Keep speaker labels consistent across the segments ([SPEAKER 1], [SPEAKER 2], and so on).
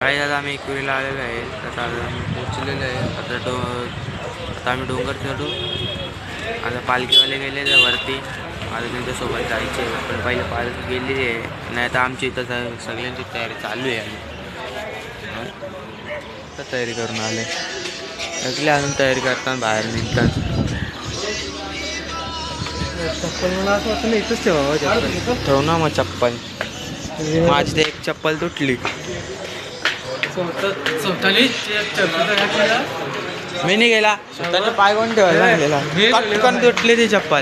[SPEAKER 1] काही दादा आम्ही एकविरीला आलेलो आहे. आता आम्ही पोचलेलो आहे. आता आम्ही डोंगर चढू. आता पालखीवाले गेले तर वरती. आता त्यांच्यासोबत जायचे पण पहिले पालखी गेलेली आहे. नाही तर आमची इथं सगळ्यांची तयारी चालू आहे. आता तयारी करून आले सगळे अजून तयारी करतात बाहेर निघतात.
[SPEAKER 2] चप्पल मला असं वाटतं इथंच ठेवावं.
[SPEAKER 1] ठेव ना मग चप्पल. माझी ते एक चप्पल तुटली. मी नाही गेला स्वतःचा पाय कोण ठेवायला लागलेला. पटकन तुटली ती चप्पल.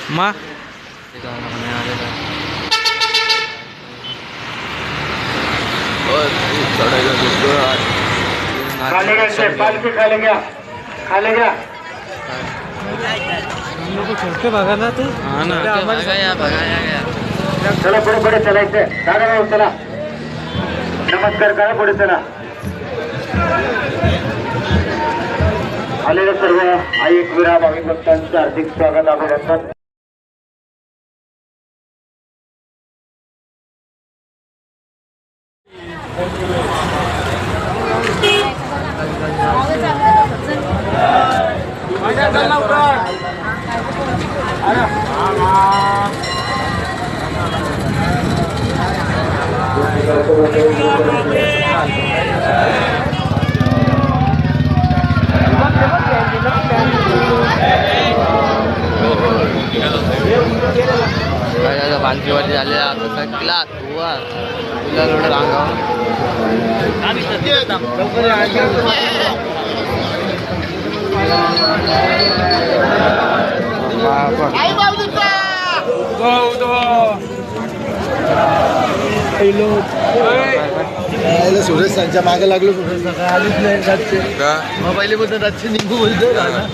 [SPEAKER 1] मग
[SPEAKER 2] बघा ना तू.
[SPEAKER 3] चला पुढे पुढे चलायचं. दादा चला, नमस्कार करा, पुढे चला. आलेल्या सर्व आई एकविरा भाविक भक्तांचं हार्दिक स्वागत अभिनंदन.
[SPEAKER 1] पालखीवरती झालेला आता सगळा तुला एवढं रांगाव.
[SPEAKER 2] सुरेश त्यांच्या मागे लागलो. सुरेश आलीच नाही रातचे. मग पहिले बोलतो रातचे निघू बोलतो ना.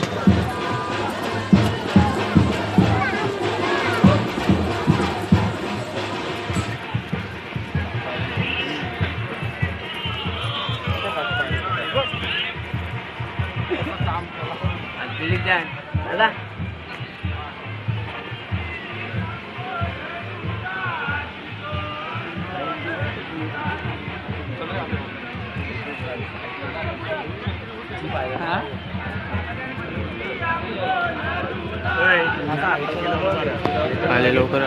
[SPEAKER 1] आले लवकर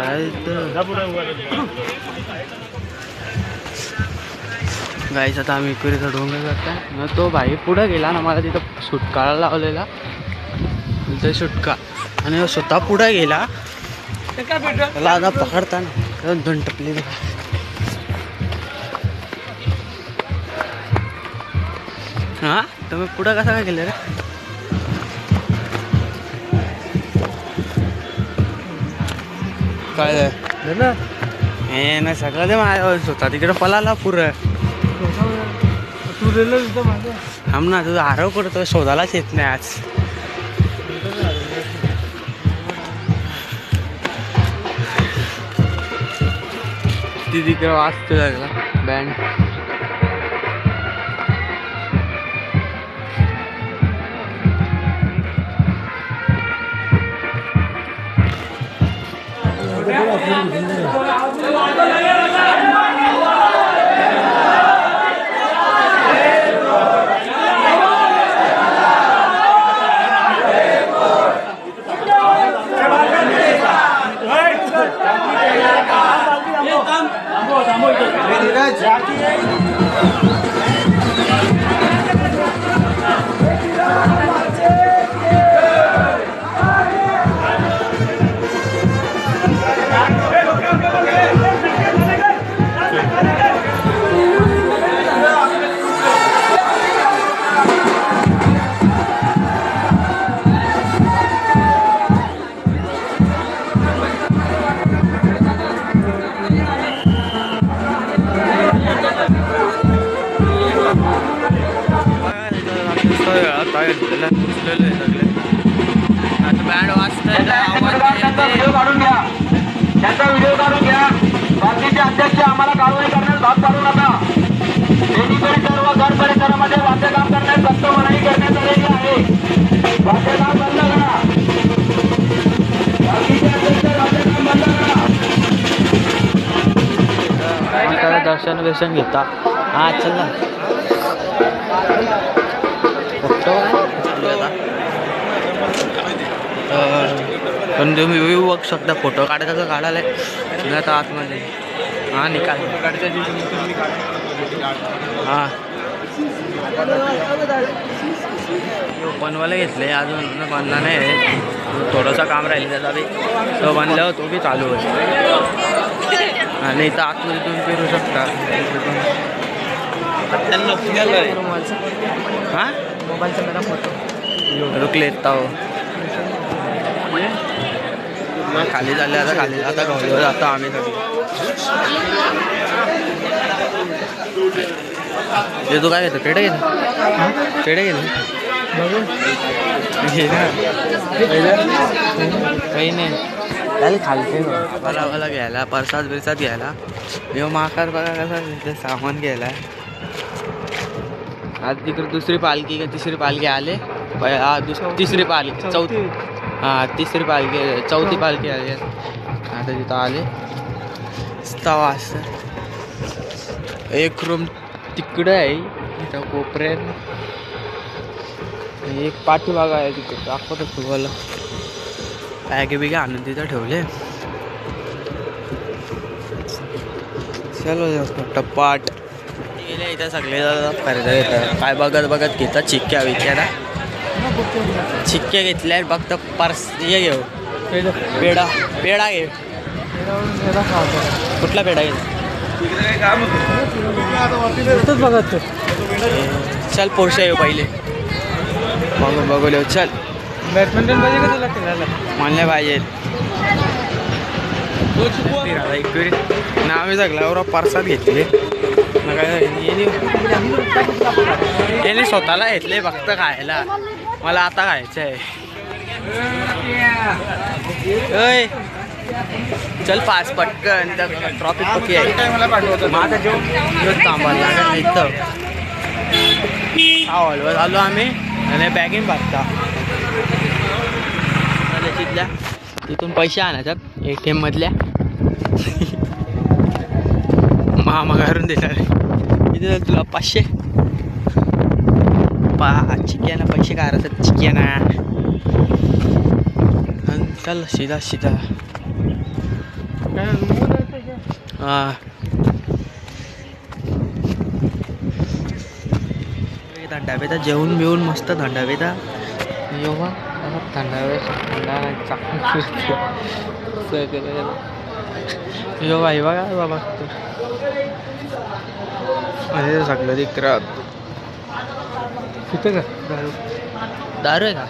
[SPEAKER 1] गाईच. आता आम्ही इकडे डोंगर जाता. मग तो भाई पुढं गेला ना, मला तिथं सुटकाला लावलेला तिथं सुटका, आणि स्वतः पुढं गेला. त्याला आता पकडता ना दोन टपली. हा तुम्ही पुढं कसा काय गेले रे. काय हे ना सगळं ते माझ्या स्वतः तिकडे पळाला पुरं. थांब ना, तुझा आरव करतो शोधायलाच येत नाही आज. ती तिकडे वाजतो लागला बँड. बँड वाजतंय.
[SPEAKER 3] व्हिडिओ काढून घ्या, त्यांचा व्हिडिओ काढून घ्या. बाकीचे अध्यक्ष आम्हाला कारवाई करण्यास भाग पाडू नका. वेगवेगळी सर्व घर परिसरामध्ये वाद्यकाम करण्यास सक्त मनाई करण्यात आलेली आहे. वाद्यकाम बंद करा. बाकीचे अध्यक्ष वाद्यकाम बंद करा.
[SPEAKER 1] दर्शन घेता. हा चल ना पण तुम्ही व्ह्यू बघू शकता. फोटो काढायचा काढायला तुम्ही आता आतमध्ये. हा निकाल हा बनवायला घेतले अजून बनला नाही. थोडंसं काम राहिलं त्याचा बी तो बनल्यावर तो बी चालू होईल. आणि इथं आतमध्ये तुम्ही फिरू शकता. हां मोबाईलचा मेरा फोटो रुकले येता हो. खाली झाले आता खाली आता गावल्यावर जातो आम्ही सगळे. हे तू काय घेतो पेढे घेतो पेढे घेतो काही नाही त्याला खालते मला घ्यायला प्रसाद बिरसाद घ्यायला. हे माकार बघा कसा सामान घ्यायला. आज तिकडे दुसरी पालखी का तिसरी पालखी आले. तिसरी पालखी चौथी तिसरी पालखी चौथी पालखी आली. आता तिथं आले वाजता. एक रूम तिकडं आहे त्या कोपऱ्यात. एक पाठीभाग आहे तिकडे दाखवतो तुम्हाला. बॅगे बिगे आणून तिथं ठेवले. चलो टप्पाट गेले इथं सगळे खरेदी येतात. काय बघत बघत घेतात चिक्क्या विक्याला. चिक्क्या घेतल्या फक्त पर्स हे घेऊ पेढा पेढा घे. कुठला पेढा घे बघत चल पोरशा येऊ पहिले बघू बघू चल. बॅडमिंटन पाहिजे का तुला खेळायला? म्हणले पाहिजे ना. आम्ही सगळ्यावर परसाद घेतले. याने स्वतःला घेतले फक्त खायला. मला आता खायचं आहे. चल पाच पटकन ट्रॉफिक पक्की आहे. मला पाठवतो माझा जेवण थांबायला लागेल इथं. हा हॉलवर आलो आम्ही आणि बॅगेन भरता तिथल्या तिथून पैसे आणायच्यात ATM मधल्या. मामा घरून देणार इथे तुला 500 चिक्याना पैसे काढायचं चिक्याना. चल सीधा सीधा हा थंडा बेता जेवून बिवून मस्त थंडा बेता योगा थंडा यो भाई बघा बाबा अरे सगळं दिकरात. किती का दारू आहे का?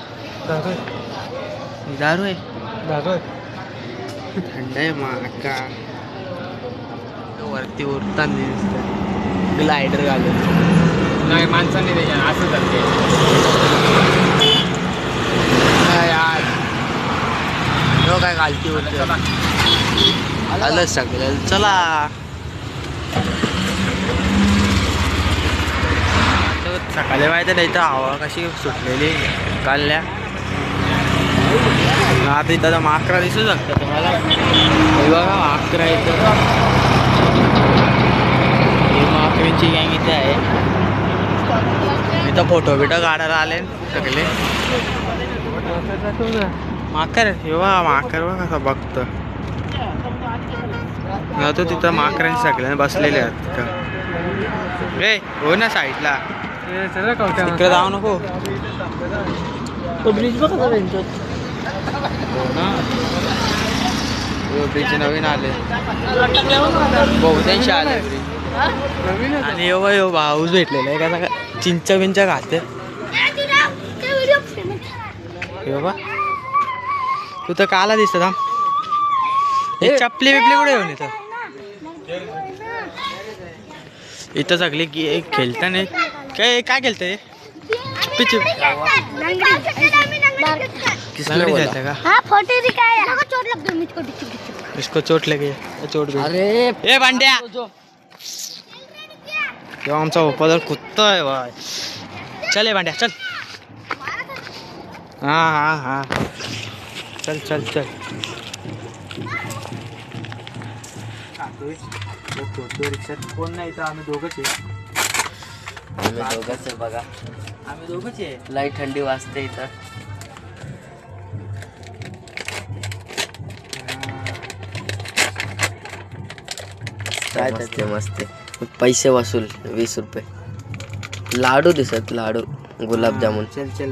[SPEAKER 1] दारू आहे थंड आहे माका. वरती उरताना दिसतं ग्लायडर घालून नाही माणसाने असं चालते यार. काय घालती होती आलं सगळं. चला सकाळी माहिती नाही तर हवा कशी सुटलेली काढल्या. आता इथं माकरा दिसू शकतं तुम्हाला. बघा माकरा इथं माकरीची गँग इथे आहे. इथं फोटो बिटो काढायला आले सगळे. माकर हे बघा माकर बघा कसं बघतं. तो तिथं माकरांनी सगळ्यांना बसलेले आहेत तिथं. रे हो ना साईडला तिकडे जाऊ नको. तो ब्रिज बघा ब्रिज नवीन आले बहुतांशी आले ब्रिज. आणि यो भाऊच भेटलेला आहे का चिंचा बिंचा खाते. बा तू तर काला दिसत हे चपली बिपली कुठे येऊन इथं. इथं सगळी खेळता नाही काय काय खेळतंय पिच इसको चोट लगे चोट. अरे भांड्या तेव्हा आमचा ओपादर कुत्ता आहे भाई. चल ये भांड्या चल. हाँ चल चल चल. रिक्षात कोण नाही तर आम्ही दोघंच आहे.
[SPEAKER 4] आम्ही दोघंच आहे बघा.
[SPEAKER 1] आम्ही दोघंच आहे.
[SPEAKER 4] लई थंडी वाजते इथं.
[SPEAKER 1] काय
[SPEAKER 4] मस्त मस्त. पैसे वसूल 20 रुपये. लाडू दिसत, लाडू गुलाबजामुन.
[SPEAKER 1] चल चल